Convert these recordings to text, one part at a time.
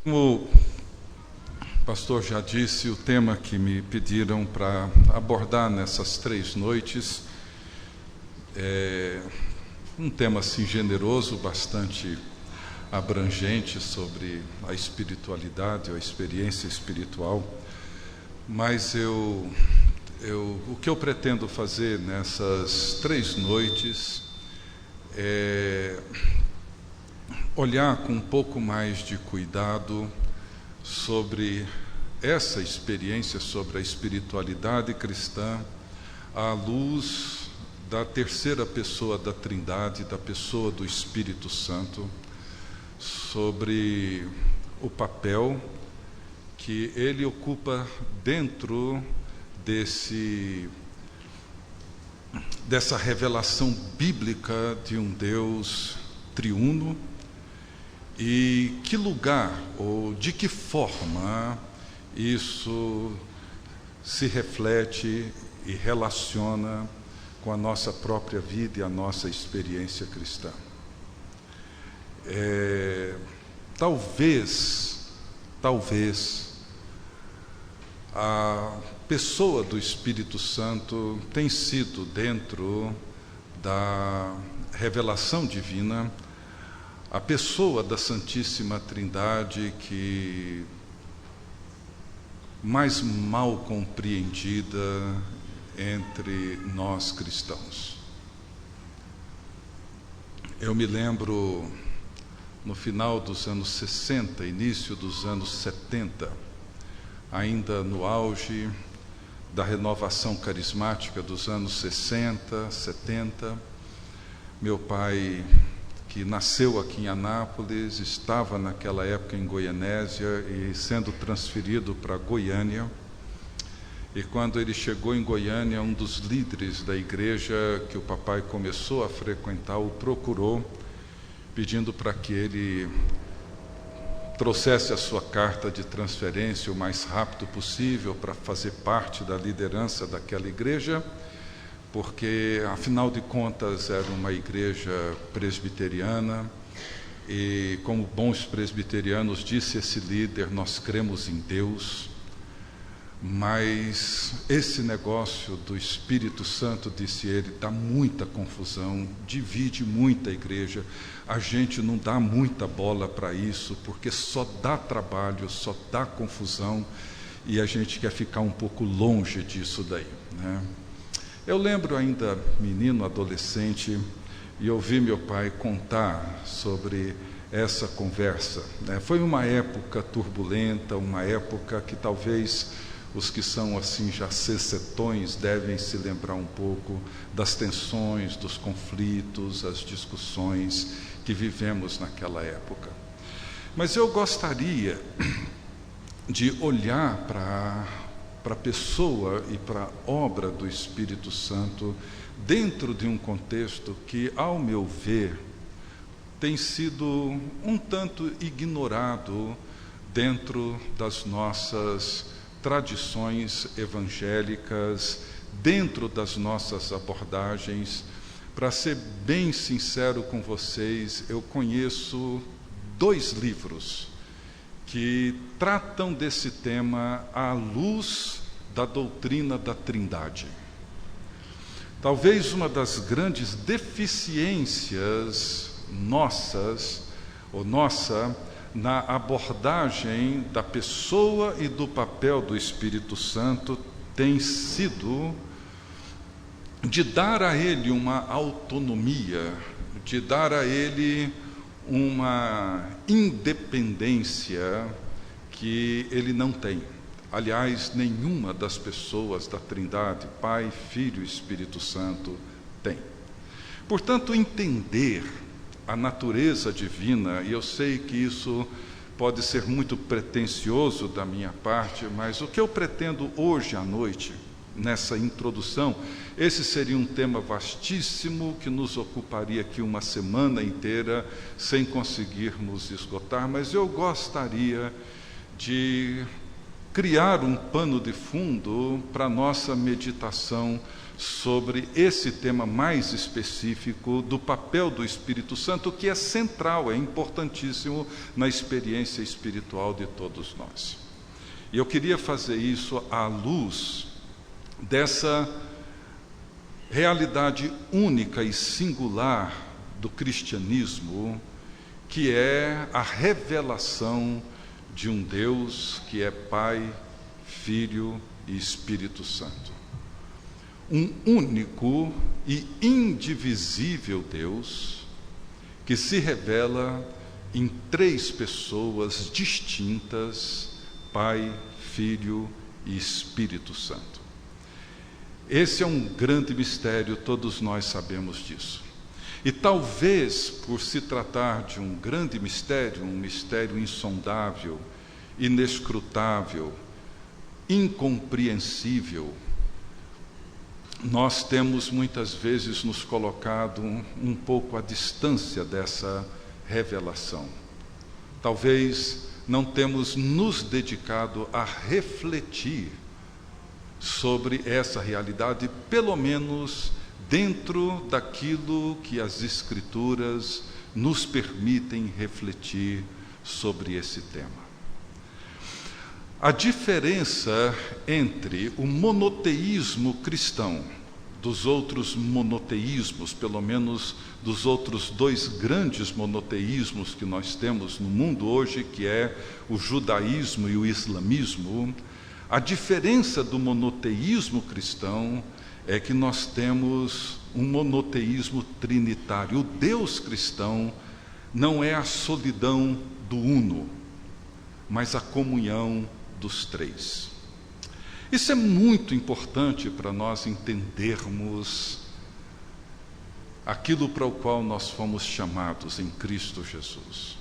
Como o pastor já disse, o tema que me pediram para abordar nessas 3 noites é um tema assim generoso, bastante abrangente sobre a espiritualidade, a experiência espiritual, mas o que eu pretendo fazer nessas 3 noites é olhar com um pouco mais de cuidado sobre essa experiência, sobre a espiritualidade cristã, à luz da terceira pessoa da Trindade, da pessoa do Espírito Santo, sobre o papel que ele ocupa dentro dessa revelação bíblica de um Deus triuno, e que lugar ou de que forma isso se reflete e relaciona com a nossa própria vida e a nossa experiência cristã. Talvez a pessoa do Espírito Santo tem sido, dentro da revelação divina, a pessoa da Santíssima Trindade que mais mal compreendida entre nós cristãos. Eu me lembro, no final dos anos 60, início dos anos 70, ainda no auge da renovação carismática dos anos 60, 70, meu pai, que nasceu aqui em Anápolis, estava naquela época em Goianésia e sendo transferido para Goiânia. E quando ele chegou em Goiânia, um dos líderes da igreja que o papai começou a frequentar o procurou, pedindo para que ele trouxesse a sua carta de transferência o mais rápido possível para fazer parte da liderança daquela igreja, porque, afinal de contas, era uma igreja presbiteriana e, como bons presbiterianos, disse esse líder, nós cremos em Deus, mas esse negócio do Espírito Santo, disse ele, dá muita confusão, divide muita igreja, a gente não dá muita bola para isso, porque só dá trabalho, só dá confusão, e a gente quer ficar um pouco longe disso daí, né? Eu lembro ainda, menino, adolescente, e ouvi meu pai contar sobre essa conversa, né? Foi uma época turbulenta, uma época que talvez os que são assim já sessetões devem se lembrar um pouco das tensões, dos conflitos, as discussões que vivemos naquela época. Mas eu gostaria de olhar para a pessoa e para a obra do Espírito Santo dentro de um contexto que, ao meu ver, tem sido um tanto ignorado dentro das nossas tradições evangélicas, dentro das nossas abordagens. Para ser bem sincero com vocês, eu conheço 2 livros que tratam desse tema à luz da doutrina da Trindade. Talvez uma das grandes deficiências nossa, na abordagem da pessoa e do papel do Espírito Santo tem sido de dar a ele uma autonomia, de dar a ele uma independência que ele não tem. Aliás, nenhuma das pessoas da Trindade, Pai, Filho e Espírito Santo, tem. Portanto, entender a natureza divina, e eu sei que isso pode ser muito pretensioso da minha parte, mas o que eu pretendo hoje à noite, nessa introdução, esse seria um tema vastíssimo que nos ocuparia aqui uma semana inteira sem conseguirmos esgotar, mas eu gostaria de criar um pano de fundo para a nossa meditação sobre esse tema mais específico do papel do Espírito Santo, que é central, é importantíssimo na experiência espiritual de todos nós. E eu queria fazer isso à luz dessa realidade única e singular do cristianismo, que é a revelação de um Deus que é Pai, Filho e Espírito Santo. Um único e indivisível Deus que se revela em três pessoas distintas: Pai, Filho e Espírito Santo. Esse é um grande mistério, todos nós sabemos disso. E talvez, por se tratar de um grande mistério, um mistério insondável, inescrutável, incompreensível, nós temos muitas vezes nos colocado um pouco à distância dessa revelação. Talvez não temos nos dedicado a refletir sobre essa realidade, pelo menos dentro daquilo que as Escrituras nos permitem refletir sobre esse tema. A diferença entre o monoteísmo cristão, dos outros monoteísmos, pelo menos dos outros dois grandes monoteísmos que nós temos no mundo hoje, que é o judaísmo e o islamismo, a diferença do monoteísmo cristão é que nós temos um monoteísmo trinitário. O Deus cristão não é a solidão do uno, mas a comunhão dos três. Isso é muito importante para nós entendermos aquilo para o qual nós fomos chamados em Cristo Jesus.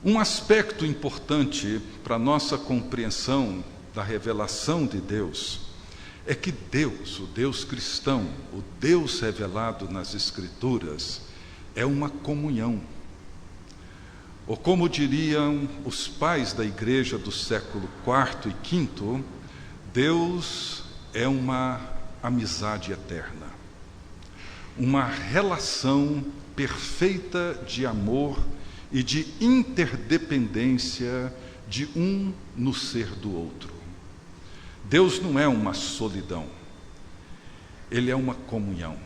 Um aspecto importante para a nossa compreensão da revelação de Deus é que Deus, o Deus cristão, o Deus revelado nas Escrituras, é uma comunhão. Ou como diriam os pais da igreja do século IV e V, Deus é uma amizade eterna, uma relação perfeita de amor e de interdependência de um no ser do outro. Deus não é uma solidão, Ele é uma comunhão.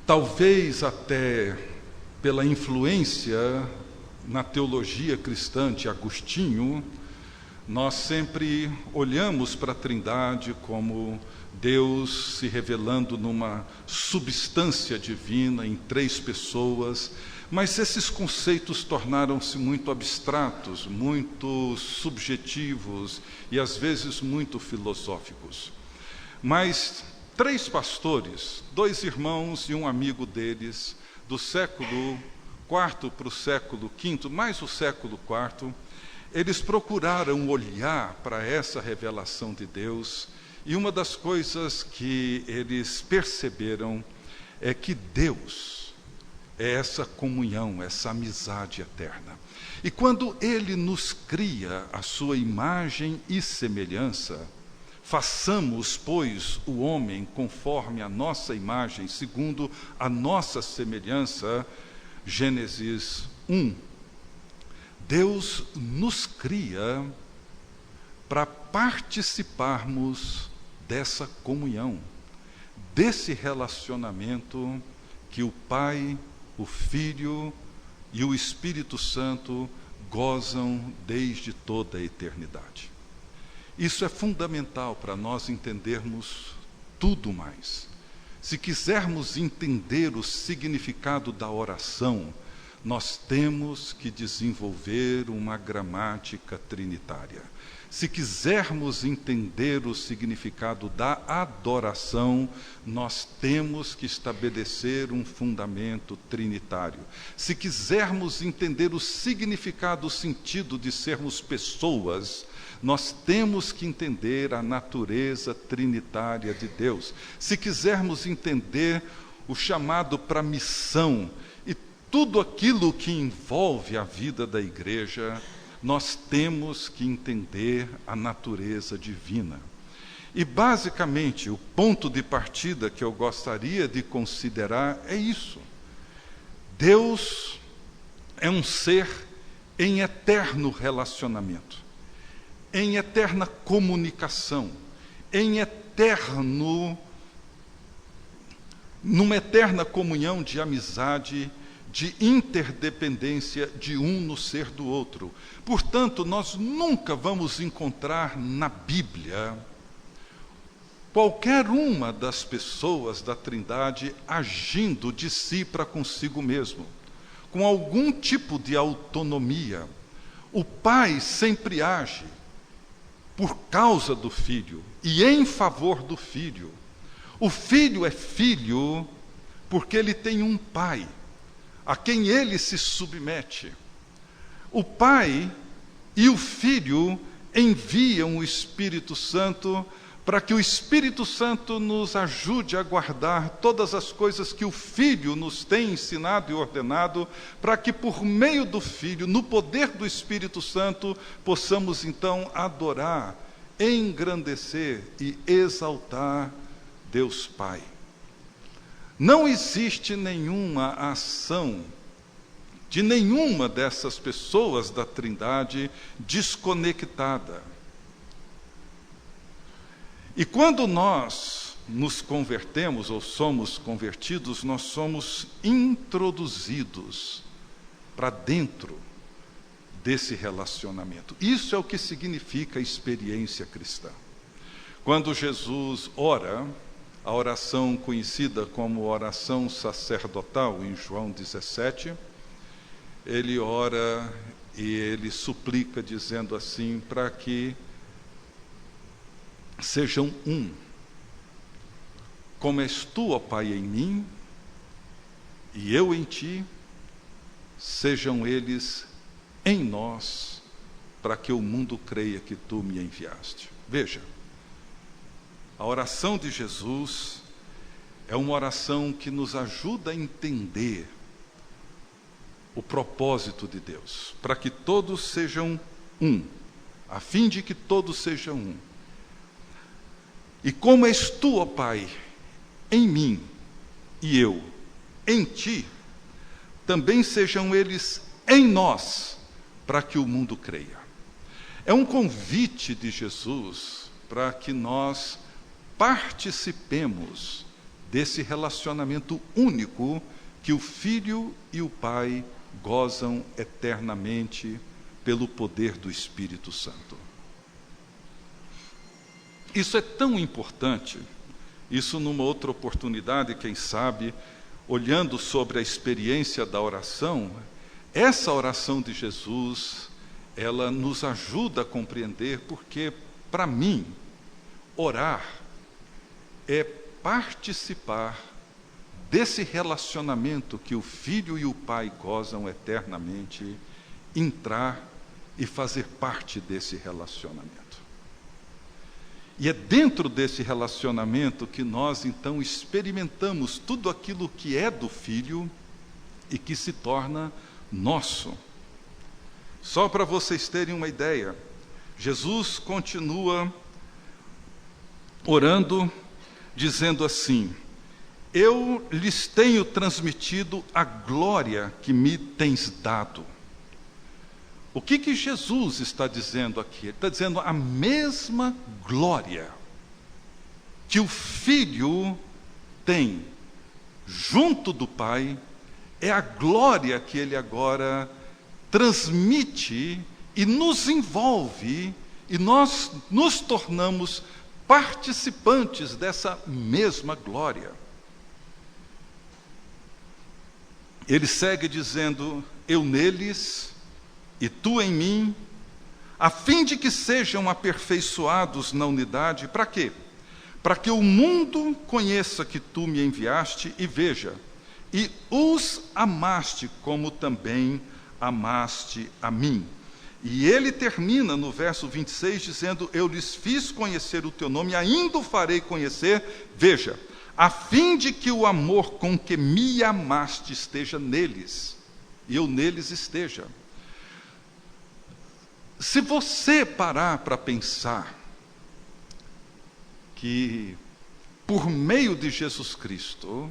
Talvez até pela influência na teologia cristã de Agostinho, nós sempre olhamos para a Trindade como Deus se revelando numa substância divina em três pessoas, mas esses conceitos tornaram-se muito abstratos, muito subjetivos e às vezes muito filosóficos. Mas três pastores, dois irmãos e um amigo deles, do século IV para o século V, mais o século IV, eles procuraram olhar para essa revelação de Deus, e uma das coisas que eles perceberam é que Deus é essa comunhão, essa amizade eterna. E quando Ele nos cria a sua imagem e semelhança, façamos, pois, o homem conforme a nossa imagem, segundo a nossa semelhança, Gênesis 1. Deus nos cria para participarmos dessa comunhão, desse relacionamento que o Pai, o Filho e o Espírito Santo gozam desde toda a eternidade. Isso é fundamental para nós entendermos tudo mais. Se quisermos entender o significado da oração, nós temos que desenvolver uma gramática trinitária. Se quisermos entender o significado da adoração, nós temos que estabelecer um fundamento trinitário. Se quisermos entender o significado, o sentido de sermos pessoas, nós temos que entender a natureza trinitária de Deus. Se quisermos entender o chamado para missão e tudo aquilo que envolve a vida da igreja, nós temos que entender a natureza divina. E, basicamente, o ponto de partida que eu gostaria de considerar é isso. Deus é um ser em eterno relacionamento, em eterna comunicação, numa eterna comunhão de amizade, de interdependência de um no ser do outro. Portanto, nós nunca vamos encontrar na Bíblia qualquer uma das pessoas da Trindade agindo de si para consigo mesmo, com algum tipo de autonomia. O Pai sempre age por causa do Filho e em favor do Filho. O Filho é filho porque ele tem um Pai a quem ele se submete. O Pai e o Filho enviam o Espírito Santo para que o Espírito Santo nos ajude a guardar todas as coisas que o Filho nos tem ensinado e ordenado, para que por meio do Filho, no poder do Espírito Santo, possamos então adorar, engrandecer e exaltar Deus Pai. Não existe nenhuma ação de nenhuma dessas pessoas da Trindade desconectada. E quando nós nos convertemos ou somos convertidos, nós somos introduzidos para dentro desse relacionamento. Isso é o que significa a experiência cristã. Quando Jesus ora, a oração conhecida como oração sacerdotal, em João 17, ele ora e ele suplica dizendo assim, para que sejam um, como és tu, ó Pai, em mim, e eu em ti, sejam eles em nós, para que o mundo creia que tu me enviaste. Veja, a oração de Jesus é uma oração que nos ajuda a entender o propósito de Deus, para que todos sejam um, a fim de que todos sejam um. E como és tu, ó Pai, em mim, e eu em ti, também sejam eles em nós, para que o mundo creia. É um convite de Jesus para que nós participemos desse relacionamento único que o Filho e o Pai gozam eternamente pelo poder do Espírito Santo. Isso é tão importante, isso numa outra oportunidade, quem sabe, olhando sobre a experiência da oração, essa oração de Jesus, ela nos ajuda a compreender, porque, para mim, orar é participar desse relacionamento que o Filho e o Pai gozam eternamente, entrar e fazer parte desse relacionamento. E é dentro desse relacionamento que nós, então, experimentamos tudo aquilo que é do Filho e que se torna nosso. Só para vocês terem uma ideia, Jesus continua orando, dizendo assim: eu lhes tenho transmitido a glória que me tens dado. O que Jesus está dizendo aqui? Ele está dizendo a mesma glória que o Filho tem junto do Pai, é a glória que ele agora transmite e nos envolve, e nós nos tornamos participantes dessa mesma glória. Ele segue dizendo: eu neles e tu em mim, a fim de que sejam aperfeiçoados na unidade. Para quê? Para que o mundo conheça que tu me enviaste e veja, e os amaste como também amaste a mim. E ele termina no verso 26 dizendo: eu lhes fiz conhecer o teu nome, e ainda o farei conhecer, veja, a fim de que o amor com que me amaste esteja neles, e eu neles esteja. Se você parar para pensar que, por meio de Jesus Cristo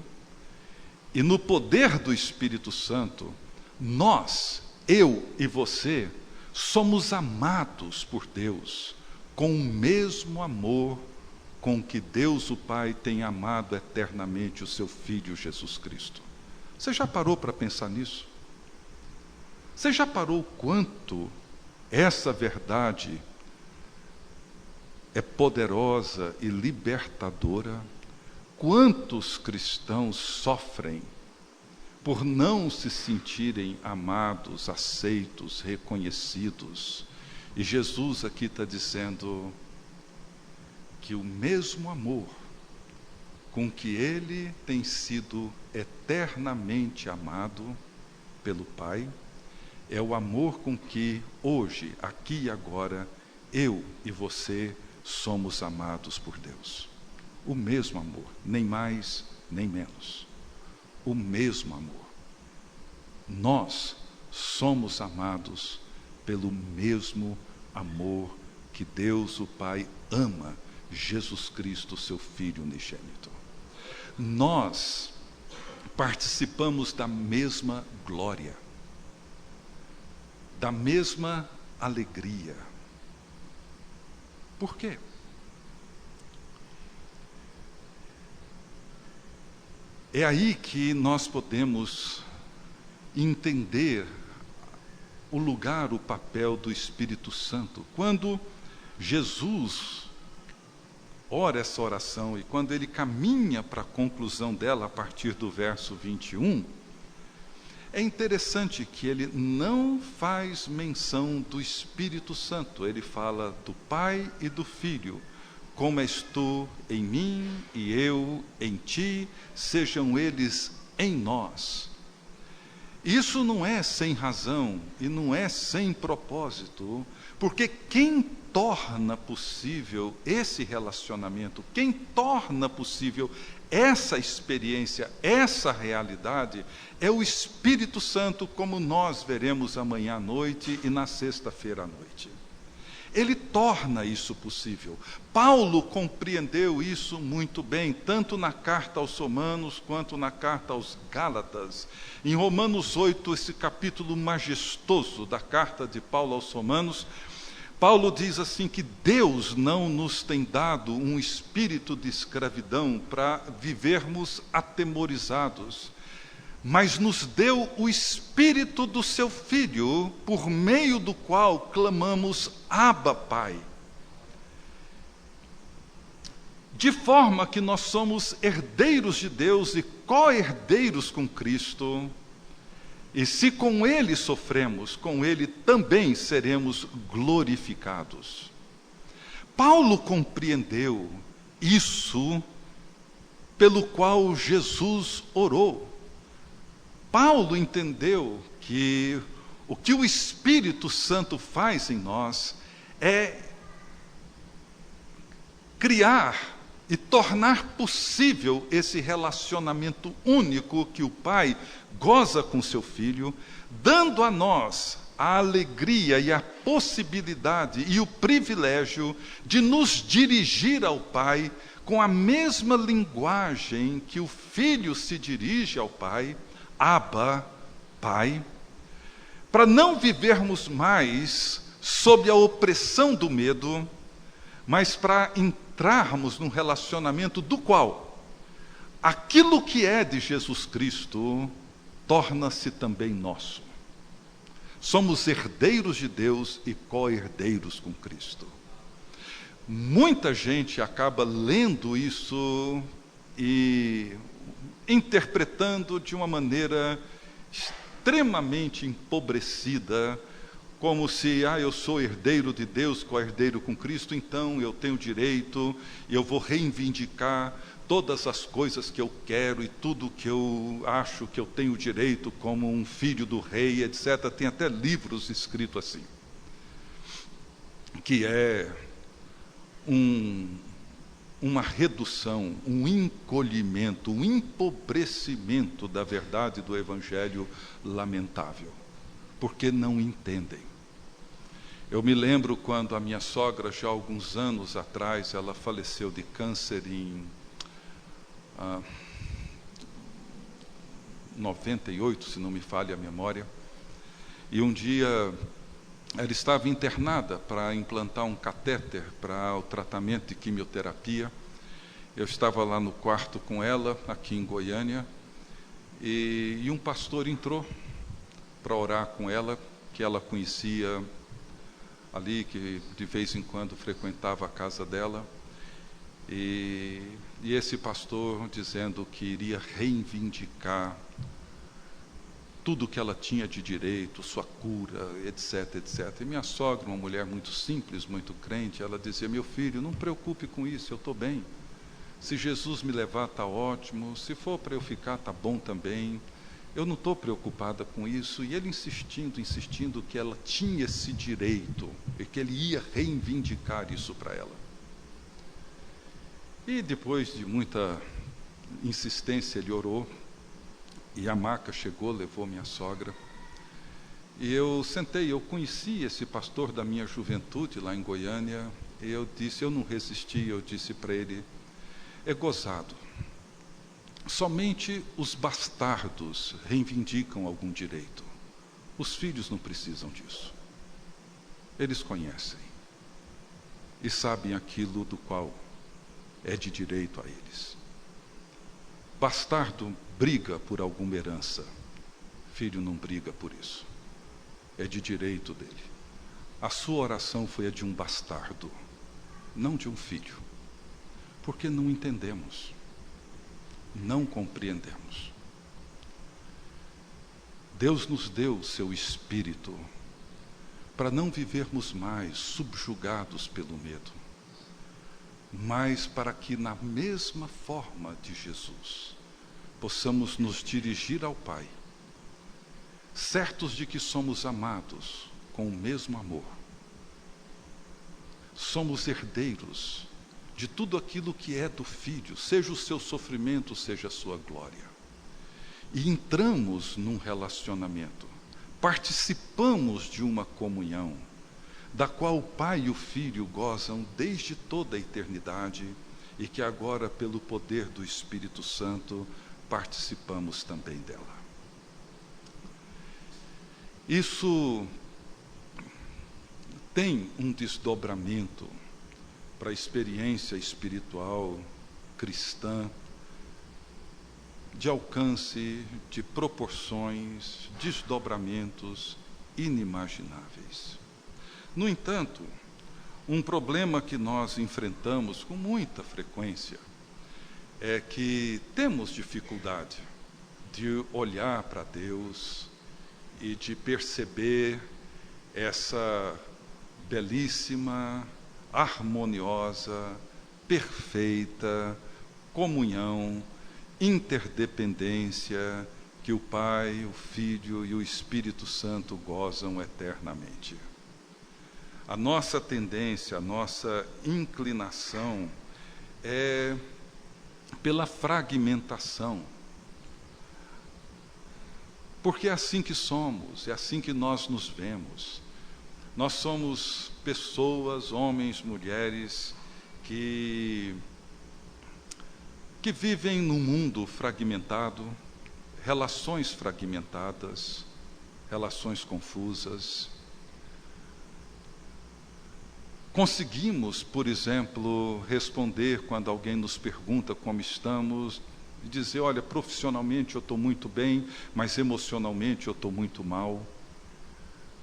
e no poder do Espírito Santo, nós, eu e você, somos amados por Deus com o mesmo amor com que Deus o Pai tem amado eternamente o seu Filho Jesus Cristo. Você já parou para pensar nisso? Você já parou quanto essa verdade é poderosa e libertadora? Quantos cristãos sofrem por não se sentirem amados, aceitos, reconhecidos? E Jesus aqui está dizendo que o mesmo amor com que Ele tem sido eternamente amado pelo Pai, é o amor com que hoje, aqui e agora, eu e você somos amados por Deus. O mesmo amor, nem mais, nem menos. O mesmo amor. Nós somos amados pelo mesmo amor que Deus, o Pai, ama Jesus Cristo, seu Filho unigênito. Nós participamos da mesma glória, da mesma alegria. Por quê? É aí que nós podemos entender o lugar, o papel do Espírito Santo. Quando Jesus ora essa oração e quando ele caminha para a conclusão dela a partir do verso 21, é interessante que ele não faz menção do Espírito Santo. Ele fala do Pai e do Filho. Como és tu em mim e eu em ti, sejam eles em nós. Isso não é sem razão e não é sem propósito, porque quem torna possível esse relacionamento, quem torna possível essa experiência, essa realidade, é o Espírito Santo, como nós veremos amanhã à noite e na sexta-feira à noite. Ele torna isso possível. Paulo compreendeu isso muito bem, tanto na carta aos Romanos quanto na carta aos Gálatas. Em Romanos 8, esse capítulo majestoso da carta de Paulo aos Romanos, Paulo diz assim que Deus não nos tem dado um espírito de escravidão para vivermos atemorizados, mas nos deu o Espírito do seu Filho, por meio do qual clamamos, Abba, Pai. De forma que nós somos herdeiros de Deus e co-herdeiros com Cristo, e se com Ele sofremos, com Ele também seremos glorificados. Paulo compreendeu isso pelo qual Jesus orou. Paulo entendeu que o que o Espírito Santo faz em nós é criar e tornar possível esse relacionamento único que o Pai goza com seu Filho, dando a nós a alegria e a possibilidade e o privilégio de nos dirigir ao Pai com a mesma linguagem que o Filho se dirige ao Pai, Abba, Pai, para não vivermos mais sob a opressão do medo, mas para entrarmos num relacionamento do qual aquilo que é de Jesus Cristo torna-se também nosso. Somos herdeiros de Deus e co-herdeiros com Cristo. Muita gente acaba lendo isso e interpretando de uma maneira extremamente empobrecida, como se, eu sou herdeiro de Deus, co-herdeiro com Cristo, então eu tenho direito, eu vou reivindicar todas as coisas que eu quero e tudo que eu acho que eu tenho direito como um filho do rei, etc. Tem até livros escritos assim, que é uma redução, um encolhimento, um empobrecimento da verdade do Evangelho lamentável, porque não entendem. Eu me lembro quando a minha sogra, já há alguns anos atrás, ela faleceu de câncer em 98, se não me falha a memória, e um dia ela estava internada para implantar um catéter para o tratamento de quimioterapia. Eu estava lá no quarto com ela, aqui em Goiânia, e um pastor entrou para orar com ela, que ela conhecia ali, que de vez em quando frequentava a casa dela, e esse pastor dizendo que iria reivindicar tudo que ela tinha de direito, sua cura, etc, etc. E minha sogra, uma mulher muito simples, muito crente, ela dizia: meu filho, não preocupe com isso, eu estou bem. Se Jesus me levar, está ótimo. Se for para eu ficar, está bom também. Eu não estou preocupada com isso. E ele insistindo que ela tinha esse direito e que ele ia reivindicar isso para ela. E depois de muita insistência, ele orou. E a maca chegou, levou minha sogra. E eu sentei, eu conheci esse pastor da minha juventude lá em Goiânia. E eu não resisti, eu disse para ele: é gozado. Somente os bastardos reivindicam algum direito. Os filhos não precisam disso. Eles conhecem e sabem aquilo do qual é de direito a eles. Bastardo briga por alguma herança. Filho não briga por isso. É de direito dele. A sua oração foi a de um bastardo, não de um filho. Porque não entendemos. Não compreendemos. Deus nos deu o seu Espírito para não vivermos mais subjugados pelo medo, mas para que, na mesma forma de Jesus, possamos nos dirigir ao Pai, certos de que somos amados com o mesmo amor. Somos herdeiros de tudo aquilo que é do Filho, seja o seu sofrimento, seja a sua glória. E entramos num relacionamento, participamos de uma comunhão, da qual o Pai e o Filho gozam desde toda a eternidade, e que agora, pelo poder do Espírito Santo, participamos também dela. Isso tem um desdobramento para a experiência espiritual cristã, de alcance, de proporções, desdobramentos inimagináveis. No entanto, um problema que nós enfrentamos com muita frequência é que temos dificuldade de olhar para Deus e de perceber essa belíssima, harmoniosa, perfeita comunhão, interdependência que o Pai, o Filho e o Espírito Santo gozam eternamente. A nossa tendência, a nossa inclinação é pela fragmentação, porque é assim que somos, é assim que nós nos vemos. Nós somos pessoas, homens, mulheres, que vivem num mundo fragmentado, relações fragmentadas, relações confusas. Conseguimos, por exemplo, responder quando alguém nos pergunta como estamos, e dizer: olha, profissionalmente eu estou muito bem, mas emocionalmente eu estou muito mal.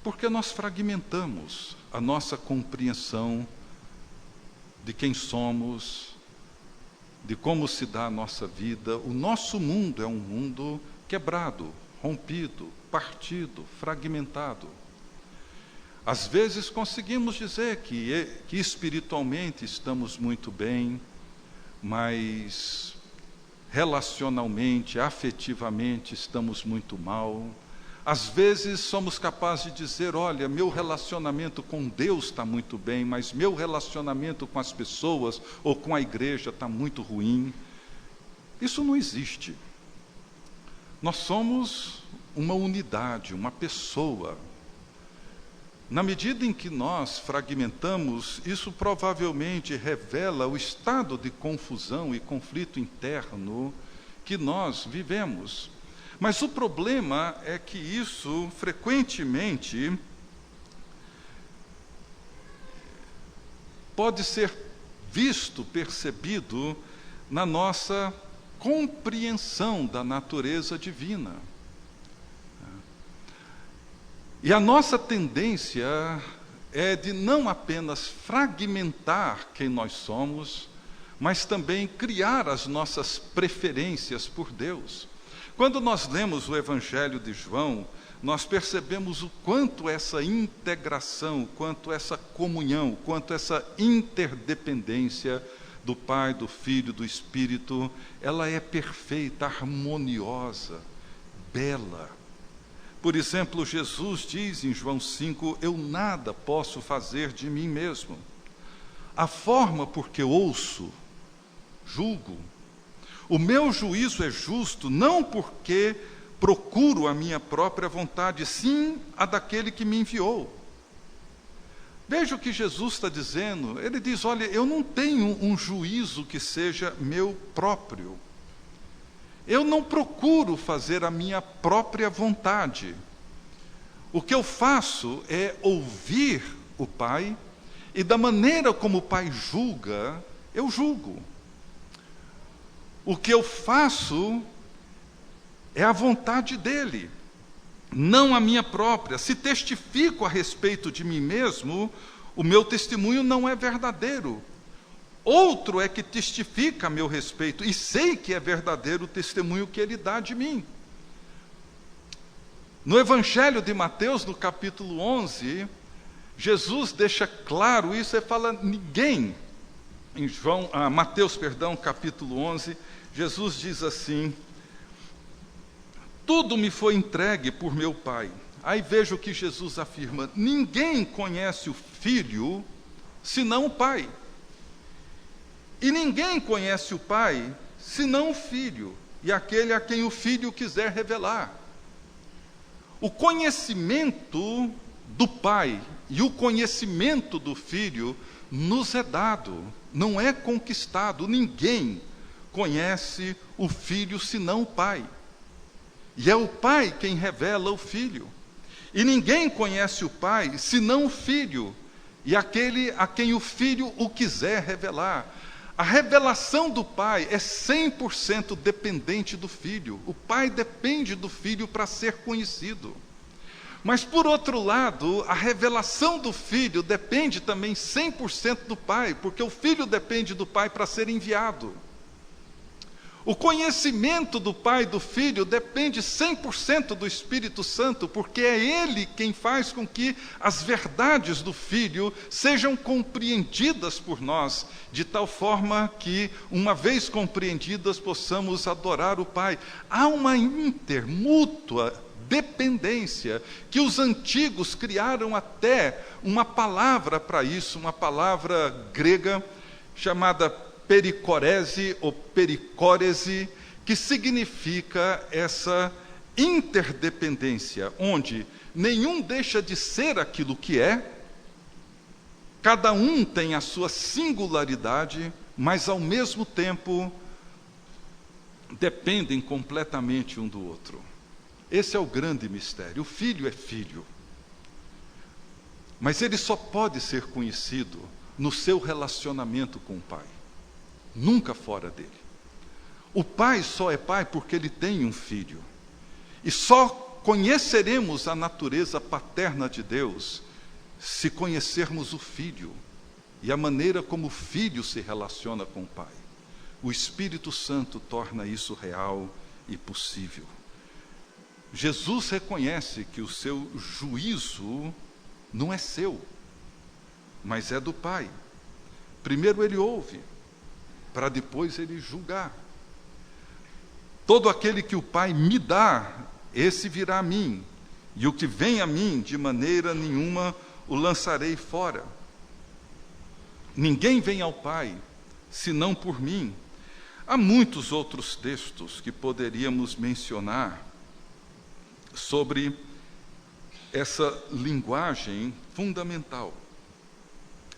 Porque nós fragmentamos a nossa compreensão de quem somos, de como se dá a nossa vida. O nosso mundo é um mundo quebrado, rompido, partido, fragmentado. Às vezes conseguimos dizer que espiritualmente estamos muito bem, mas relacionalmente, afetivamente estamos muito mal. Às vezes somos capazes de dizer, olha, meu relacionamento com Deus está muito bem, mas meu relacionamento com as pessoas ou com a igreja está muito ruim. Isso não existe. Nós somos uma unidade, uma pessoa. Na medida em que nós fragmentamos, isso provavelmente revela o estado de confusão e conflito interno que nós vivemos. Mas o problema é que isso frequentemente pode ser visto, percebido na nossa compreensão da natureza divina. E a nossa tendência é de não apenas fragmentar quem nós somos, mas também criar as nossas preferências por Deus. Quando nós lemos o Evangelho de João, nós percebemos o quanto essa integração, o quanto essa comunhão, o quanto essa interdependência do Pai, do Filho, do Espírito, ela é perfeita, harmoniosa, bela. Por exemplo, Jesus diz em João 5, eu nada posso fazer de mim mesmo. A forma por que ouço, julgo. O meu juízo é justo, não porque procuro a minha própria vontade, sim a daquele que me enviou. Veja o que Jesus está dizendo. Ele diz, olha, eu não tenho um juízo que seja meu próprio. Eu não procuro fazer a minha própria vontade. O que eu faço é ouvir o Pai, e da maneira como o Pai julga, eu julgo. O que eu faço é a vontade dele, não a minha própria. Se testifico a respeito de mim mesmo, o meu testemunho não é verdadeiro. Outro é que testifica a meu respeito, e sei que é verdadeiro o testemunho que ele dá de mim. No Evangelho de Mateus, no capítulo 11, Jesus deixa claro isso, ele fala, ninguém, em Mateus, capítulo 11, Jesus diz assim, tudo me foi entregue por meu Pai. Aí veja o que Jesus afirma, ninguém conhece o Filho, senão o Pai. E ninguém conhece o Pai, senão o Filho, e aquele a quem o Filho quiser revelar. O conhecimento do Pai e o conhecimento do Filho nos é dado, não é conquistado. Ninguém conhece o Filho senão o Pai. E é o Pai quem revela o Filho. E ninguém conhece o Pai senão o Filho, e aquele a quem o Filho o quiser revelar. A revelação do Pai é 100% dependente do Filho. O Pai depende do Filho para ser conhecido. Mas, por outro lado, a revelação do Filho depende também 100% do Pai, porque o Filho depende do Pai para ser enviado. O conhecimento do Pai e do Filho depende 100% do Espírito Santo, porque é Ele quem faz com que as verdades do Filho sejam compreendidas por nós, de tal forma que, uma vez compreendidas, possamos adorar o Pai. Há uma intermútua dependência, que os antigos criaram até uma palavra para isso, uma palavra grega chamada pericorese ou pericórese, que significa essa interdependência, onde nenhum deixa de ser aquilo que é, cada um tem a sua singularidade, mas ao mesmo tempo dependem completamente um do outro. Esse é o grande mistério. O Filho é Filho, mas ele só pode ser conhecido no seu relacionamento com o Pai, nunca fora dele. O Pai só é Pai porque ele tem um Filho, e só conheceremos a natureza paterna de Deus se conhecermos o Filho e a maneira como o Filho se relaciona com o Pai. O Espírito Santo torna isso real e possível. Jesus reconhece que o seu juízo não é seu, mas é do Pai. Primeiro ele ouve, para depois ele julgar. Todo aquele que o Pai me dá, esse virá a mim, E o que vem a mim, de maneira nenhuma o lançarei fora. Ninguém vem ao Pai, senão por mim. Há muitos outros textos que poderíamos mencionar sobre essa linguagem fundamental.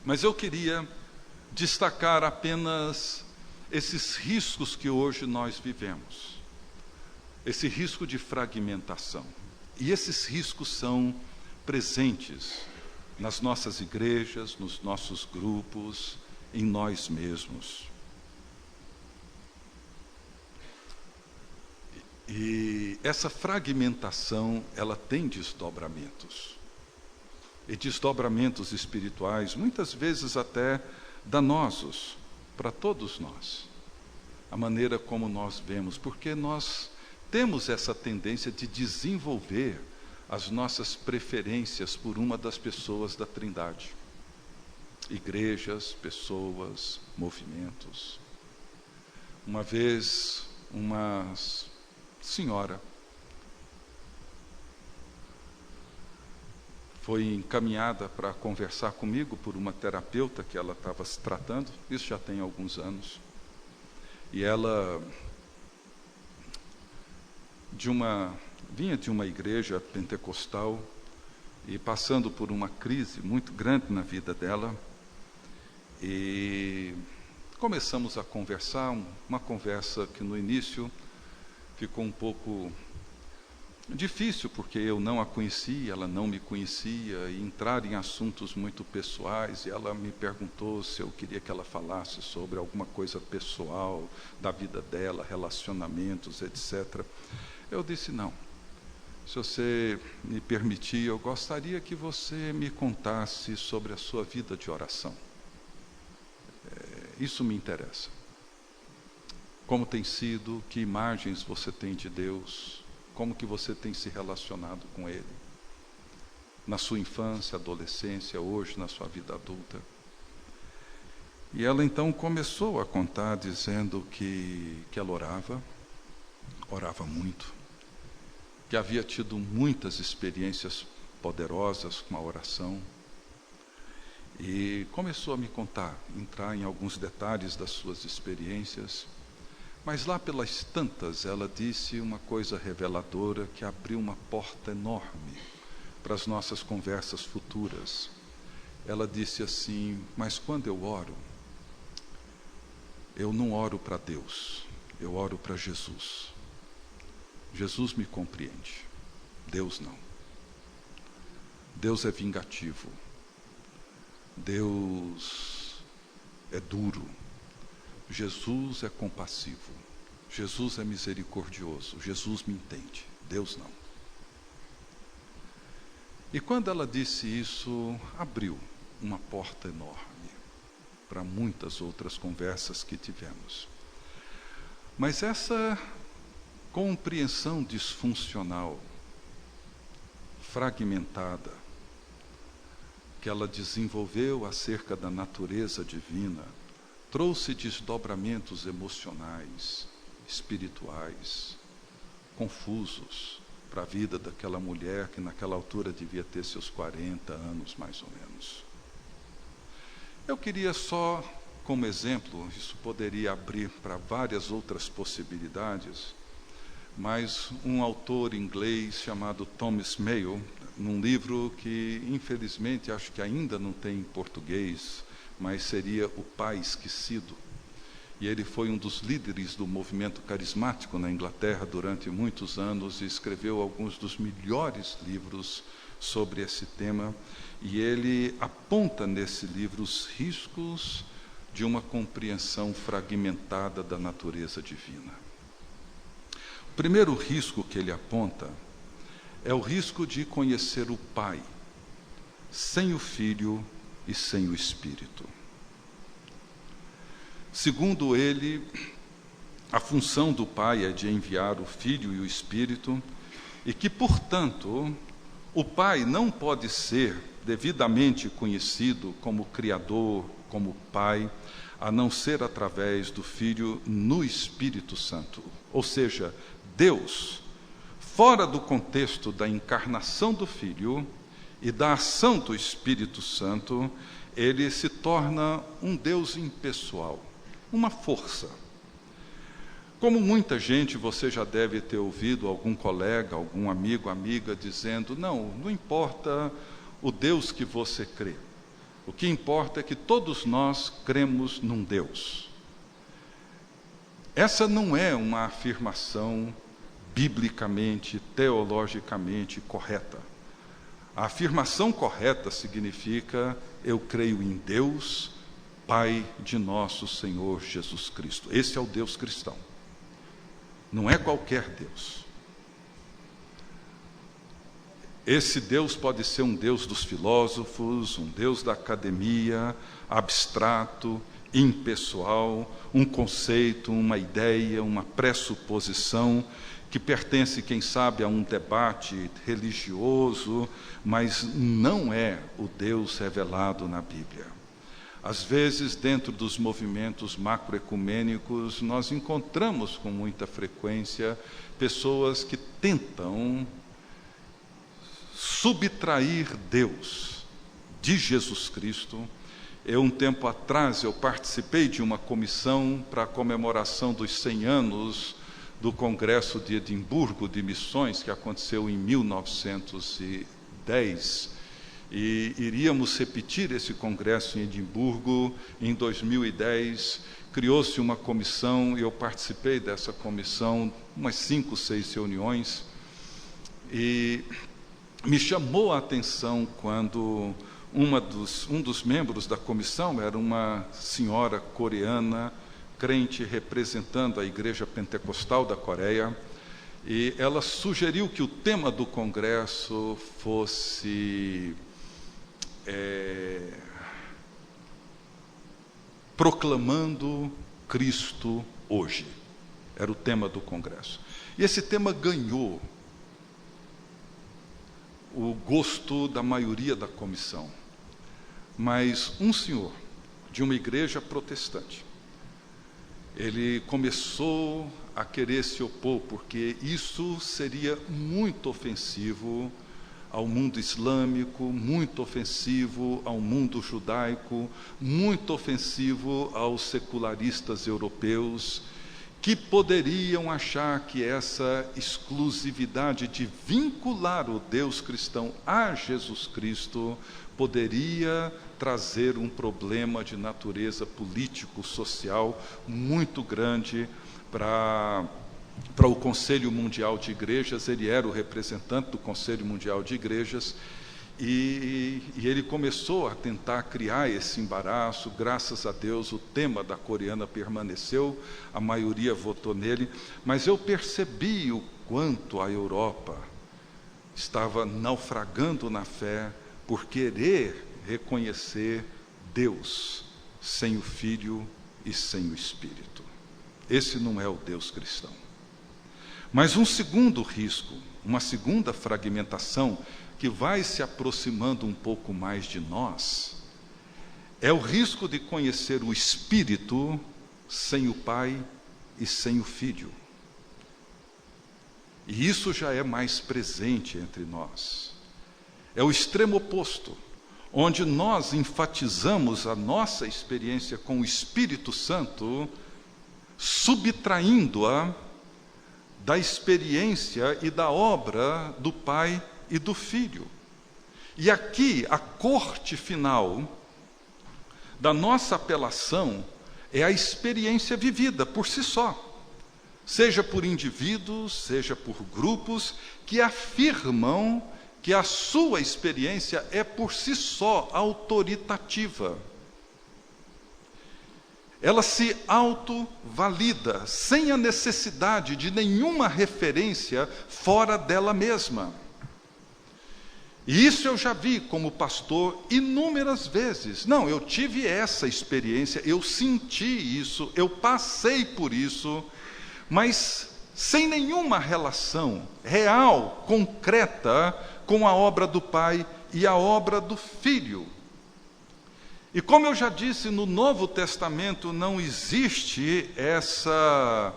Mas eu queria destacar apenas esses riscos que hoje nós vivemos. Esse risco de fragmentação. E esses riscos são presentes nas nossas igrejas, nos nossos grupos, em nós mesmos. E essa fragmentação, ela tem desdobramentos. E desdobramentos espirituais, muitas vezes até danosos para todos nós. A maneira como nós vemos, porque nós temos essa tendência de desenvolver as nossas preferências por uma das pessoas da Trindade. Igrejas, pessoas, movimentos. Uma vez, uma senhora foi encaminhada para conversar comigo por uma terapeuta que ela estava se tratando, isso já tem alguns anos, e ela vinha de uma igreja pentecostal e passando por uma crise muito grande na vida dela, e começamos a conversar, uma conversa que no início ficou um pouco difícil, porque eu não a conhecia, ela não me conhecia, e entrar em assuntos muito pessoais, e ela me perguntou se eu queria que ela falasse sobre alguma coisa pessoal, da vida dela, relacionamentos, etc. Eu disse, não, se você me permitir, eu gostaria que você me contasse sobre a sua vida de oração. Isso me interessa. Como tem sido, que imagens você tem de Deus, como que você tem se relacionado com Ele, na sua infância, adolescência, hoje na sua vida adulta. E ela então começou a contar, dizendo que ela orava muito, que havia tido muitas experiências poderosas com a oração, e começou a me contar, entrar em alguns detalhes das suas experiências. Mas lá pelas tantas, ela disse uma coisa reveladora que abriu uma porta enorme para as nossas conversas futuras. Ela disse assim, mas quando eu oro, eu não oro para Deus, eu oro para Jesus. Jesus me compreende, Deus não. Deus é vingativo, Deus é duro, Jesus é compassivo, Jesus é misericordioso, Jesus me entende, Deus não. E quando ela disse isso, abriu uma porta enorme para muitas outras conversas que tivemos. Mas essa compreensão disfuncional, fragmentada, que ela desenvolveu acerca da natureza divina, trouxe desdobramentos emocionais, espirituais, confusos para a vida daquela mulher que naquela altura devia ter seus 40 anos, mais ou menos. Eu queria só, como exemplo, isso poderia abrir para várias outras possibilidades, mas um autor inglês chamado Thomas Mayo, num livro que infelizmente acho que ainda não tem em português, mas seria O Pai Esquecido. E ele foi um dos líderes do movimento carismático na Inglaterra durante muitos anos e escreveu alguns dos melhores livros sobre esse tema. E ele aponta nesse livro os riscos de uma compreensão fragmentada da natureza divina. O primeiro risco que ele aponta é o risco de conhecer o Pai sem o Filho e sem o Espírito. Segundo ele, a função do Pai é de enviar o Filho e o Espírito, e que, portanto, o Pai não pode ser devidamente conhecido como Criador, como Pai, a não ser através do Filho no Espírito Santo. Ou seja, Deus fora do contexto da encarnação do Filho e da ação do Espírito Santo, ele se torna um Deus impessoal, uma força. Como muita gente, você já deve ter ouvido algum colega, algum amigo, amiga, dizendo, não importa o Deus que você crê. O que importa é que todos nós cremos num Deus. Essa não é uma afirmação biblicamente, teologicamente correta. A afirmação correta significa, eu creio em Deus, Pai de nosso Senhor Jesus Cristo. Esse é o Deus cristão. Não é qualquer Deus. Esse Deus pode ser um Deus dos filósofos, um Deus da academia, abstrato, impessoal, um conceito, uma ideia, uma pressuposição que pertence, quem sabe, a um debate religioso, mas não é o Deus revelado na Bíblia. Às vezes, dentro dos movimentos macroecumênicos, nós encontramos com muita frequência pessoas que tentam subtrair Deus de Jesus Cristo. Um tempo atrás, eu participei de uma comissão para a comemoração dos 100 anos do Congresso de Edimburgo de Missões, que aconteceu em 1910, e iríamos repetir esse congresso em Edimburgo em 2010. Criou-se uma comissão, e eu participei dessa comissão, umas 5, 6 reuniões, e me chamou a atenção quando um dos membros da comissão era uma senhora coreana, crente, representando a Igreja Pentecostal da Coreia, e ela sugeriu que o tema do congresso fosse proclamando Cristo hoje. Era o tema do congresso. E esse tema ganhou o gosto da maioria da comissão. Mas um senhor de uma igreja protestante, ele começou a querer se opor, porque isso seria muito ofensivo ao mundo islâmico, muito ofensivo ao mundo judaico, muito ofensivo aos secularistas europeus, que poderiam achar que essa exclusividade de vincular o Deus cristão a Jesus Cristo poderia trazer um problema de natureza político-social muito grande para o Conselho Mundial de Igrejas. Ele era o representante do Conselho Mundial de Igrejas, e ele começou a tentar criar esse embaraço. Graças a Deus, o tema da coreana permaneceu, a maioria votou nele, mas eu percebi o quanto a Europa estava naufragando na fé por querer reconhecer Deus sem o Filho e sem o Espírito. Esse não é o Deus cristão. Mas um segundo risco, uma segunda fragmentação, que vai se aproximando um pouco mais de nós, é o risco de conhecer o Espírito sem o Pai e sem o Filho. E isso já é mais presente entre nós. É o extremo oposto, onde nós enfatizamos a nossa experiência com o Espírito Santo, subtraindo-a da experiência e da obra do Pai e do Filho. E aqui, a corte final da nossa apelação é a experiência vivida por si só, seja por indivíduos, seja por grupos, que afirmam que a sua experiência é por si só autoritativa. Ela se autovalida, sem a necessidade de nenhuma referência fora dela mesma. E isso eu já vi como pastor inúmeras vezes. Não, eu tive essa experiência, eu senti isso, eu passei por isso, mas sem nenhuma relação real, concreta, com a obra do Pai e a obra do Filho. E como eu já disse, no Novo Testamento não existe essa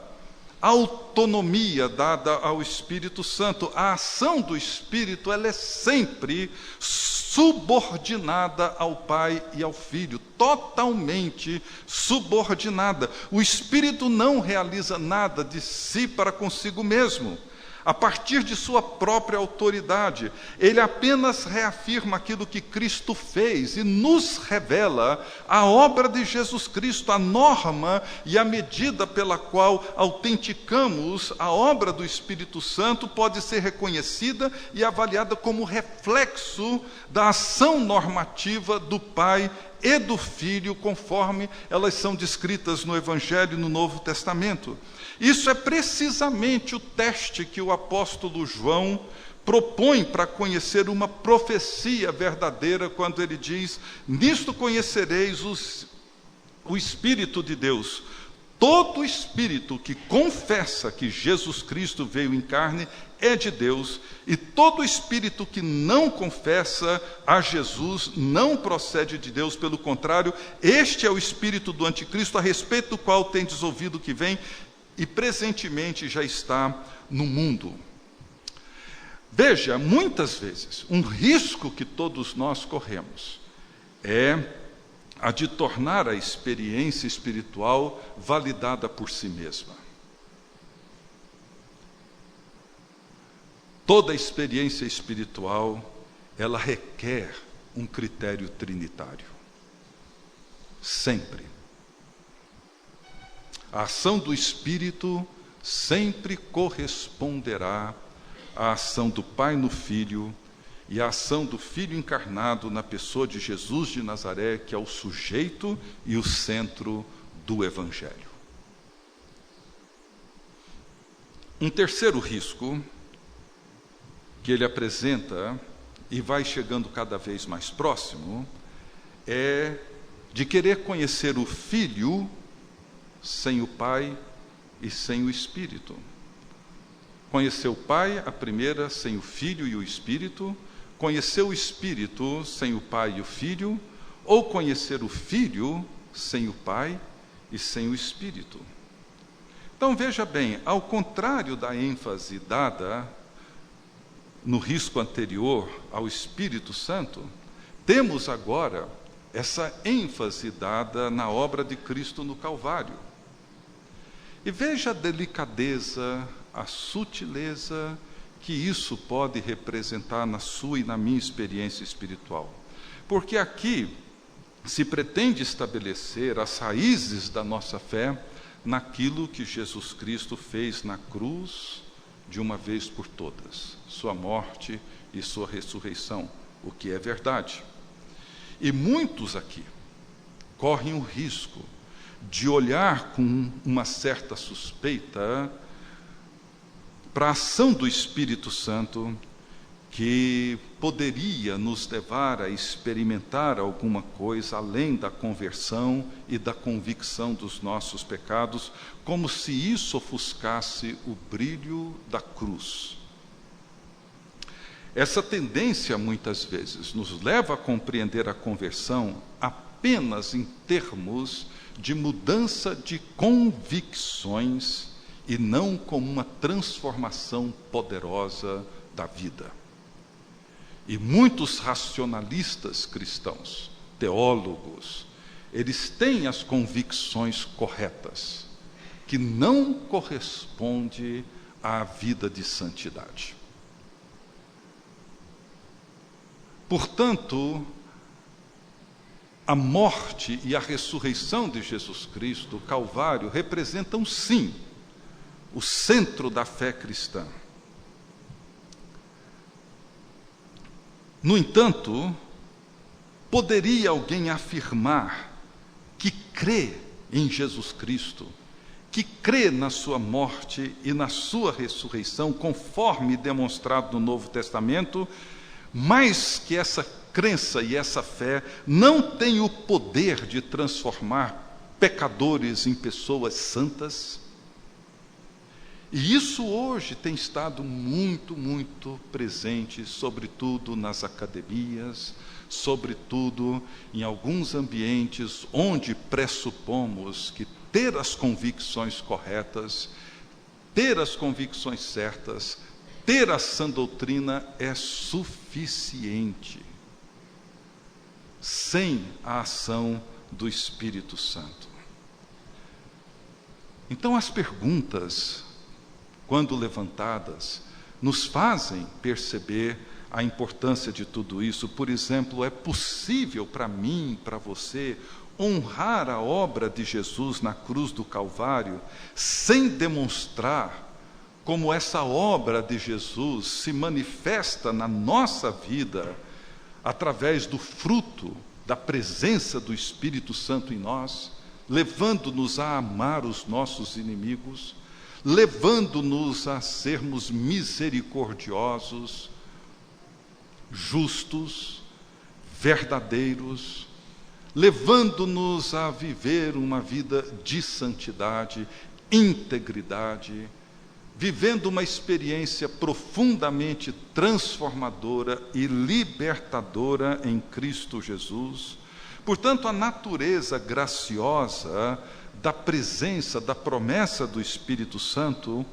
autonomia dada ao Espírito Santo. A ação do Espírito, ela é sempre subordinada ao Pai e ao Filho, totalmente subordinada. O Espírito não realiza nada de si para consigo mesmo, a partir de sua própria autoridade. Ele apenas reafirma aquilo que Cristo fez e nos revela a obra de Jesus Cristo, a norma e a medida pela qual autenticamos a obra do Espírito Santo pode ser reconhecida e avaliada como reflexo da ação normativa do Pai e do Filho, conforme elas são descritas no Evangelho e no Novo Testamento. Isso é precisamente o teste que o apóstolo João propõe para conhecer uma profecia verdadeira, quando ele diz: nisto conhecereis o Espírito de Deus. Todo espírito que confessa que Jesus Cristo veio em carne é de Deus, e todo espírito que não confessa a Jesus não procede de Deus. Pelo contrário, este é o espírito do anticristo, a respeito do qual tendes ouvido que vem e presentemente já está no mundo. Veja, muitas vezes, um risco que todos nós corremos é a de tornar a experiência espiritual validada por si mesma. Toda experiência espiritual, ela requer um critério trinitário. Sempre. A ação do Espírito sempre corresponderá à ação do Pai no Filho e à ação do Filho encarnado na pessoa de Jesus de Nazaré, que é o sujeito e o centro do Evangelho. Um terceiro risco que ele apresenta, e vai chegando cada vez mais próximo, é de querer conhecer o Filho sem o Pai e sem o Espírito. Conhecer o Pai, a primeira, sem o Filho e o Espírito. Conhecer o Espírito sem o Pai e o Filho. Ou conhecer o Filho sem o Pai e sem o Espírito. Então veja bem, ao contrário da ênfase dada no risco anterior ao Espírito Santo, temos agora essa ênfase dada na obra de Cristo no Calvário. E veja a delicadeza, a sutileza que isso pode representar na sua e na minha experiência espiritual. Porque aqui se pretende estabelecer as raízes da nossa fé naquilo que Jesus Cristo fez na cruz de uma vez por todas, sua morte e sua ressurreição, o que é verdade. E muitos aqui correm o risco de olhar com uma certa suspeita para a ação do Espírito Santo, que poderia nos levar a experimentar alguma coisa além da conversão e da convicção dos nossos pecados, como se isso ofuscasse o brilho da cruz. Essa tendência, muitas vezes, nos leva a compreender a conversão apenas em termos de mudança de convicções e não como uma transformação poderosa da vida. E muitos racionalistas cristãos, teólogos, eles têm as convicções corretas, que não correspondem à vida de santidade. Portanto, a morte e a ressurreição de Jesus Cristo, o Calvário, representam sim o centro da fé cristã. No entanto, poderia alguém afirmar que crê em Jesus Cristo, que crê na sua morte e na sua ressurreição, conforme demonstrado no Novo Testamento, mas que essa crença e essa fé não tem o poder de transformar pecadores em pessoas santas? E isso hoje tem estado muito, muito presente, sobretudo nas academias, sobretudo em alguns ambientes onde pressupomos que ter as convicções corretas ter as convicções certas, ter a sã doutrina é suficiente, sem a ação do Espírito Santo. Então, as perguntas, quando levantadas, nos fazem perceber a importância de tudo isso. Por exemplo, é possível para mim, para você, honrar a obra de Jesus na cruz do Calvário, sem demonstrar como essa obra de Jesus se manifesta na nossa vida, através do fruto da presença do Espírito Santo em nós, levando-nos a amar os nossos inimigos, levando-nos a sermos misericordiosos, justos, verdadeiros, levando-nos a viver uma vida de santidade, integridade, vivendo uma experiência profundamente transformadora e libertadora em Cristo Jesus. Portanto, a natureza graciosa da presença, da promessa do Espírito Santo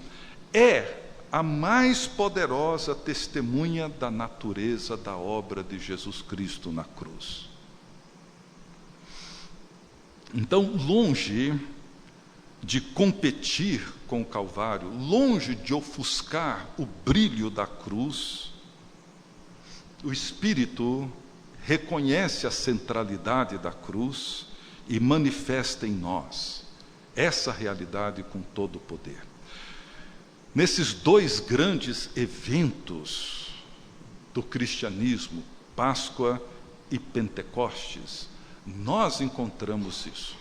é a mais poderosa testemunha da natureza da obra de Jesus Cristo na cruz. Então, longe de competir com o Calvário, longe de ofuscar o brilho da cruz, o Espírito reconhece a centralidade da cruz e manifesta em nós essa realidade com todo o poder. Nesses dois grandes eventos do cristianismo, Páscoa e Pentecostes, nós encontramos isso.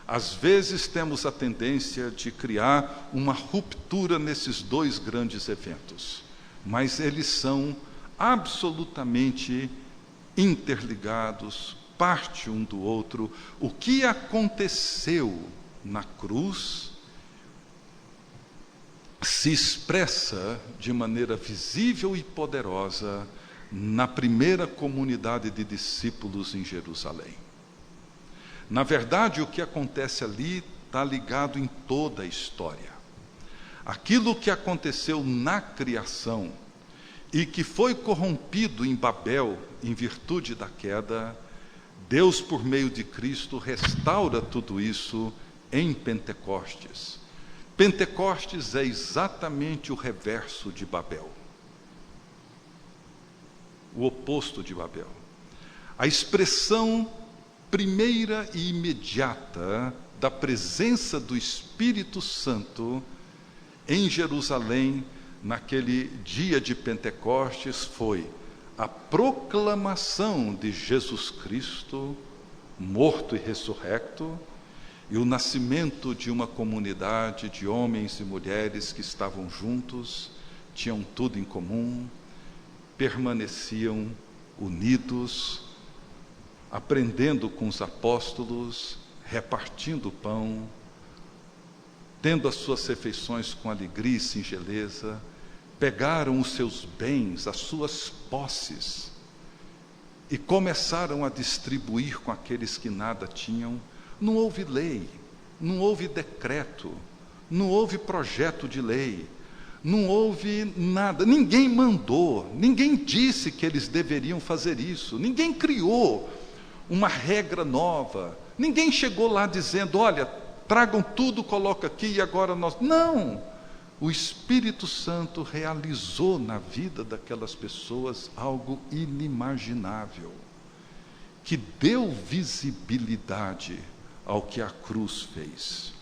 Às vezes temos a tendência de criar uma ruptura nesses dois grandes eventos, mas eles são absolutamente interligados, parte um do outro. O que aconteceu na cruz se expressa de maneira visível e poderosa na primeira comunidade de discípulos em Jerusalém. Na verdade, o que acontece ali está ligado em toda a história. Aquilo que aconteceu na criação e que foi corrompido em Babel, em virtude da queda, Deus, por meio de Cristo, restaura tudo isso em Pentecostes. Pentecostes é exatamente o reverso de Babel, o oposto de Babel. A expressão primeira e imediata da presença do Espírito Santo em Jerusalém, naquele dia de Pentecostes, foi a proclamação de Jesus Cristo, morto e ressurrecto, e o nascimento de uma comunidade de homens e mulheres que estavam juntos, tinham tudo em comum, permaneciam unidos, aprendendo com os apóstolos, repartindo o pão, tendo as suas refeições com alegria e singeleza, pegaram os seus bens, as suas posses, e começaram a distribuir com aqueles que nada tinham. Não houve lei, não houve decreto, não houve projeto de lei, não houve nada, ninguém mandou, ninguém disse que eles deveriam fazer isso, ninguém criou uma regra nova, ninguém chegou lá dizendo, olha, tragam tudo, coloca aqui e agora nós... Não! O Espírito Santo realizou na vida daquelas pessoas algo inimaginável, que deu visibilidade ao que a cruz fez.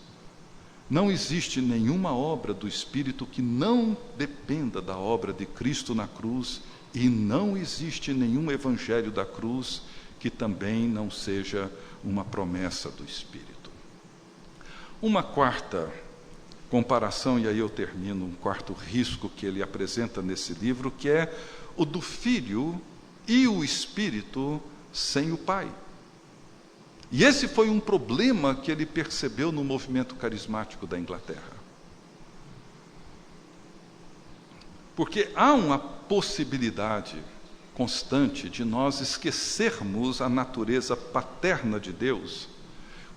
Não existe nenhuma obra do Espírito que não dependa da obra de Cristo na cruz, e não existe nenhum evangelho da cruz que também não seja uma promessa do Espírito. Uma quarta comparação, e aí eu termino, um quarto risco que ele apresenta nesse livro, que é o do Filho e o Espírito sem o Pai. E esse foi um problema que ele percebeu no movimento carismático da Inglaterra. Porque há uma possibilidade constante de nós esquecermos a natureza paterna de Deus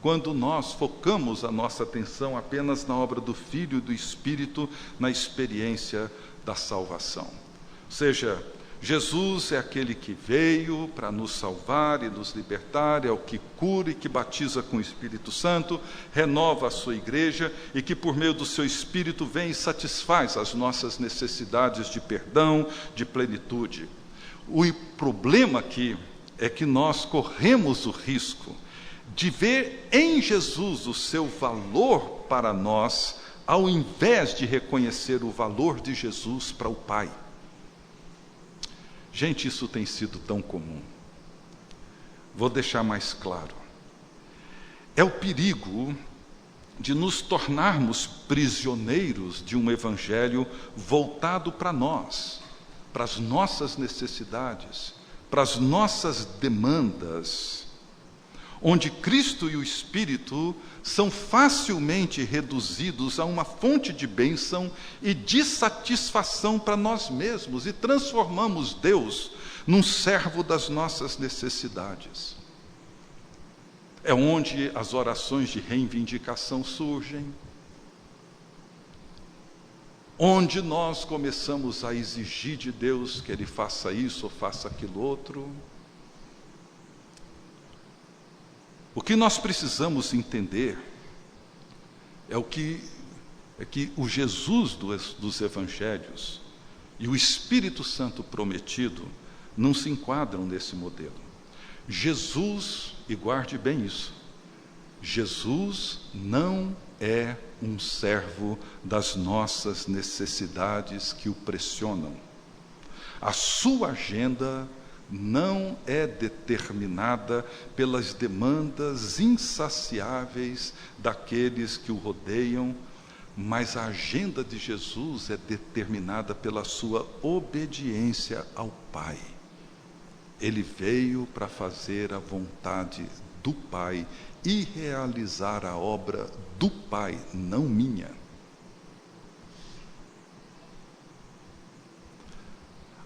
quando nós focamos a nossa atenção apenas na obra do Filho e do Espírito, na experiência da salvação. Ou seja, Jesus é aquele que veio para nos salvar e nos libertar, é o que cura e que batiza com o Espírito Santo, renova a sua igreja e que por meio do seu Espírito vem e satisfaz as nossas necessidades de perdão, de plenitude. O problema aqui é que nós corremos o risco de ver em Jesus o seu valor para nós, ao invés de reconhecer o valor de Jesus para o Pai. Gente, isso tem sido tão comum. Vou deixar mais claro. É o perigo de nos tornarmos prisioneiros de um evangelho voltado para nós, para as nossas necessidades, para as nossas demandas, onde Cristo e o Espírito são facilmente reduzidos a uma fonte de bênção e de satisfação para nós mesmos, e transformamos Deus num servo das nossas necessidades. É onde as orações de reivindicação surgem, onde nós começamos a exigir de Deus que Ele faça isso ou faça aquilo outro. O que nós precisamos entender é que o Jesus dos Evangelhos e o Espírito Santo prometido não se enquadram nesse modelo. Jesus, e guarde bem isso, Jesus não é um servo das nossas necessidades que o pressionam. A sua agenda não é determinada pelas demandas insaciáveis daqueles que o rodeiam, mas a agenda de Jesus é determinada pela sua obediência ao Pai. Ele veio para fazer a vontade do Pai e realizar a obra do Pai, não minha.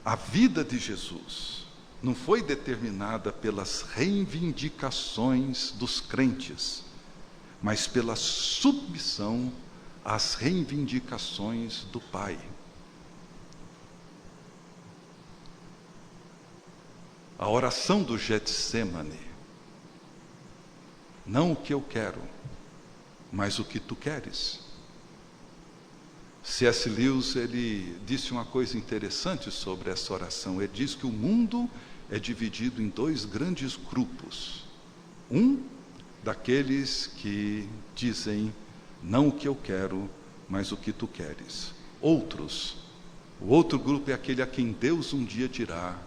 A vida de Jesus não foi determinada pelas reivindicações dos crentes, mas pela submissão às reivindicações do Pai. A oração do Getsêmani: não o que eu quero, mas o que tu queres. C.S. Lewis, ele disse uma coisa interessante sobre essa oração. Ele diz que o mundo é dividido em dois grandes grupos. Um, daqueles que dizem, não o que eu quero, mas o que tu queres. O outro grupo é aquele a quem Deus um dia dirá,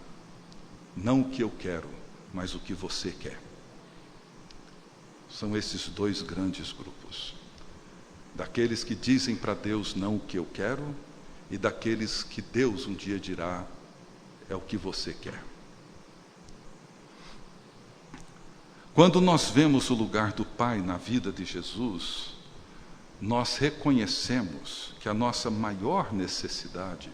não o que eu quero, mas o que você quer. São esses dois grandes grupos. Daqueles que dizem para Deus não o que eu quero, e daqueles que Deus um dia dirá, é o que você quer. Quando nós vemos o lugar do Pai na vida de Jesus, nós reconhecemos que a nossa maior necessidade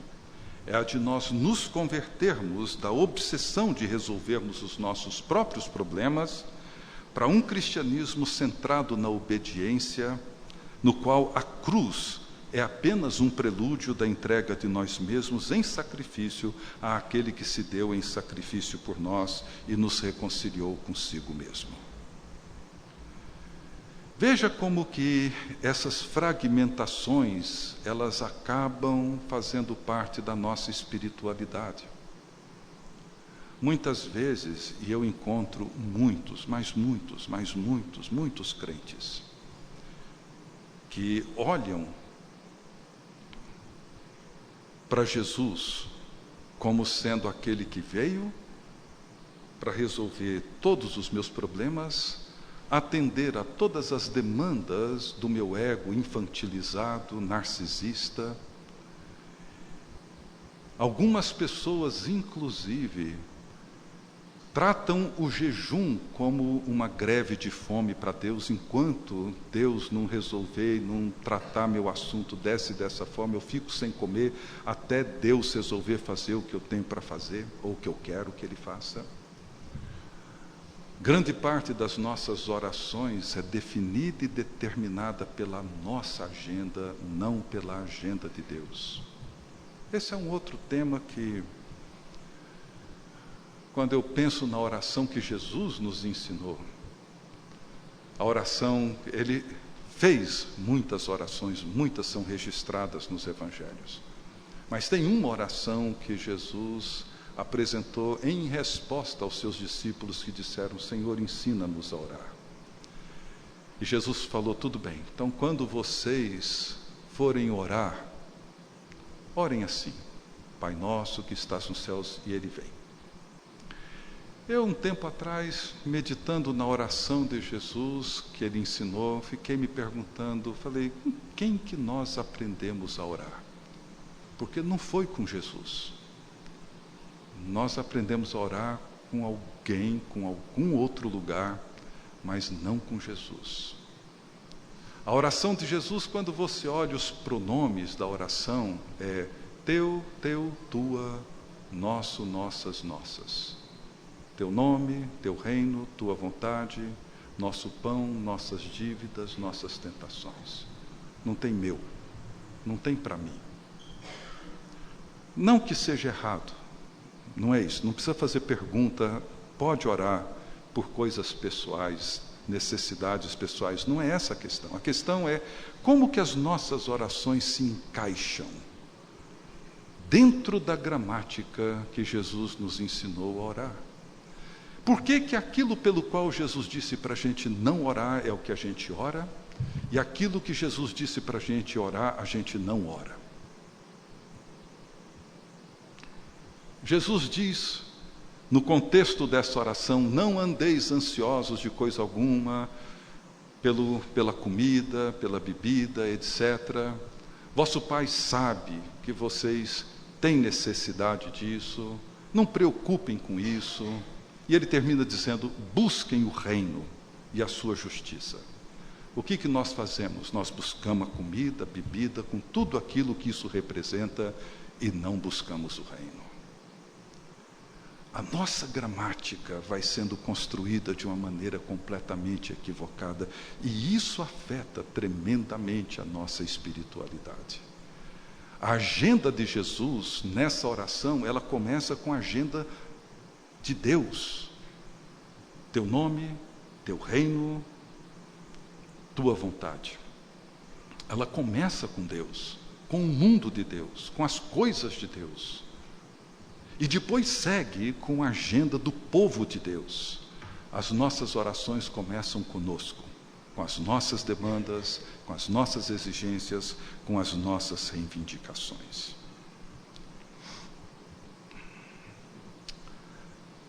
é a de nós nos convertermos da obsessão de resolvermos os nossos próprios problemas para um cristianismo centrado na obediência, no qual a cruz é apenas um prelúdio da entrega de nós mesmos em sacrifício àquele que se deu em sacrifício por nós e nos reconciliou consigo mesmo. Veja como que essas fragmentações, elas acabam fazendo parte da nossa espiritualidade. Muitas vezes, e eu encontro muitos crentes, que olham para Jesus como sendo aquele que veio para resolver todos os meus problemas, atender a todas as demandas do meu ego infantilizado, narcisista. Algumas pessoas, inclusive, tratam o jejum como uma greve de fome para Deus. Enquanto Deus não resolver e não tratar meu assunto dessa forma, eu fico sem comer até Deus resolver fazer o que eu tenho para fazer, ou o que eu quero que Ele faça. Grande parte das nossas orações é definida e determinada pela nossa agenda, não pela agenda de Deus. Esse é um outro tema que, quando eu penso na oração que Jesus nos ensinou, a oração, ele fez muitas orações, muitas são registradas nos evangelhos. Mas tem uma oração que Jesus apresentou em resposta aos seus discípulos que disseram: Senhor, ensina-nos a orar. E Jesus falou: tudo bem, então quando vocês forem orar, orem assim: Pai nosso que estás nos céus, e Ele vem. Eu, um tempo atrás, meditando na oração de Jesus que Ele ensinou, fiquei me perguntando, falei, com quem que nós aprendemos a orar? Porque não foi com Jesus. Nós aprendemos a orar com alguém, com algum outro lugar, mas não com Jesus. A oração de Jesus, quando você olha os pronomes da oração, é teu, tua, nosso, nossas, nossas. Teu nome, teu reino, tua vontade, nosso pão, nossas dívidas, nossas tentações. Não tem meu, não tem para mim. Não que seja errado, não é isso, não precisa fazer pergunta, pode orar por coisas pessoais, necessidades pessoais, não é essa a questão. A questão é como que as nossas orações se encaixam dentro da gramática que Jesus nos ensinou a orar. Por que que aquilo pelo qual Jesus disse para a gente não orar é o que a gente ora, e aquilo que Jesus disse para a gente orar, a gente não ora? Jesus diz, no contexto dessa oração, não andeis ansiosos de coisa alguma, pela comida, pela bebida, etc. Vosso Pai sabe que vocês têm necessidade disso, não preocupem com isso. E ele termina dizendo, busquem o reino e a sua justiça. O que nós fazemos? Nós buscamos a comida, a bebida, com tudo aquilo que isso representa, e não buscamos o reino. A nossa gramática vai sendo construída de uma maneira completamente equivocada, e isso afeta tremendamente a nossa espiritualidade. A agenda de Jesus, nessa oração, ela começa com a agenda de Deus. Teu nome, teu reino, tua vontade. Ela começa com Deus, com o mundo de Deus, com as coisas de Deus. E depois segue com a agenda do povo de Deus. As nossas orações começam conosco, com as nossas demandas, com as nossas exigências, com as nossas reivindicações.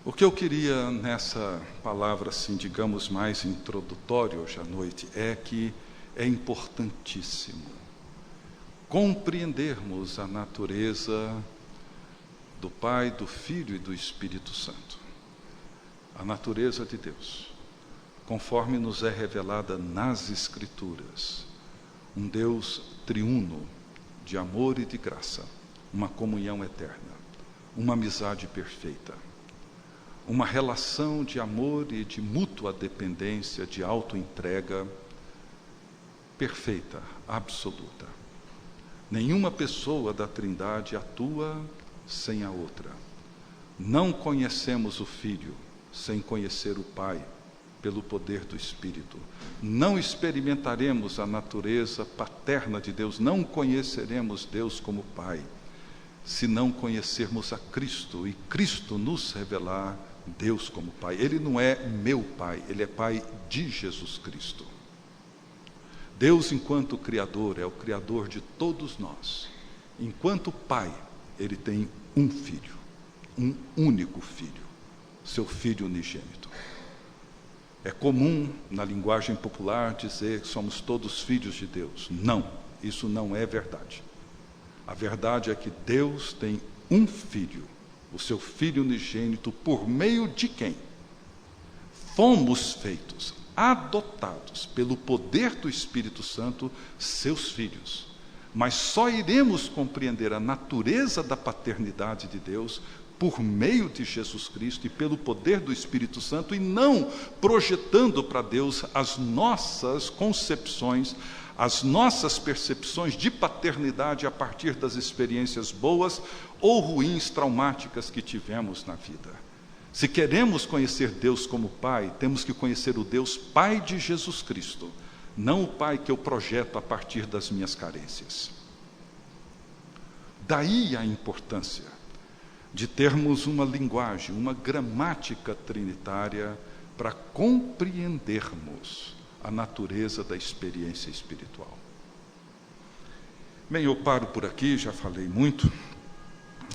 O que eu queria nessa palavra, assim, digamos, mais introdutória hoje à noite, é que é importantíssimo compreendermos a natureza do Pai, do Filho e do Espírito Santo. A natureza de Deus, conforme nos é revelada nas Escrituras. Um Deus triuno, de amor e de graça, uma comunhão eterna, uma amizade perfeita, uma relação de amor e de mútua dependência, de autoentrega perfeita, absoluta. Nenhuma pessoa da Trindade atua sem a outra. Não conhecemos o Filho sem conhecer o Pai, pelo poder do Espírito. Não experimentaremos a natureza paterna de Deus, não conheceremos Deus como Pai, se não conhecermos a Cristo, e Cristo nos revelar Deus como Pai. Ele não é meu Pai, Ele é Pai de Jesus Cristo. Deus, enquanto Criador, é o Criador de todos nós. Enquanto Pai, Ele tem um filho, um único filho, seu Filho unigênito. É comum, na linguagem popular, dizer que somos todos filhos de Deus. Não, isso não é verdade. A verdade é que Deus tem um filho, o seu Filho unigênito, por meio de quem fomos feitos, adotados pelo poder do Espírito Santo, seus filhos. Mas só iremos compreender a natureza da paternidade de Deus por meio de Jesus Cristo e pelo poder do Espírito Santo, e não projetando para Deus as nossas concepções, as nossas percepções de paternidade a partir das experiências boas ou ruins, traumáticas que tivemos na vida. Se queremos conhecer Deus como Pai, temos que conhecer o Deus Pai de Jesus Cristo, não o Pai que eu projeto a partir das minhas carências. Daí a importância de termos uma linguagem, uma gramática trinitária para compreendermos a natureza da experiência espiritual. Bem, eu paro por aqui, já falei muito.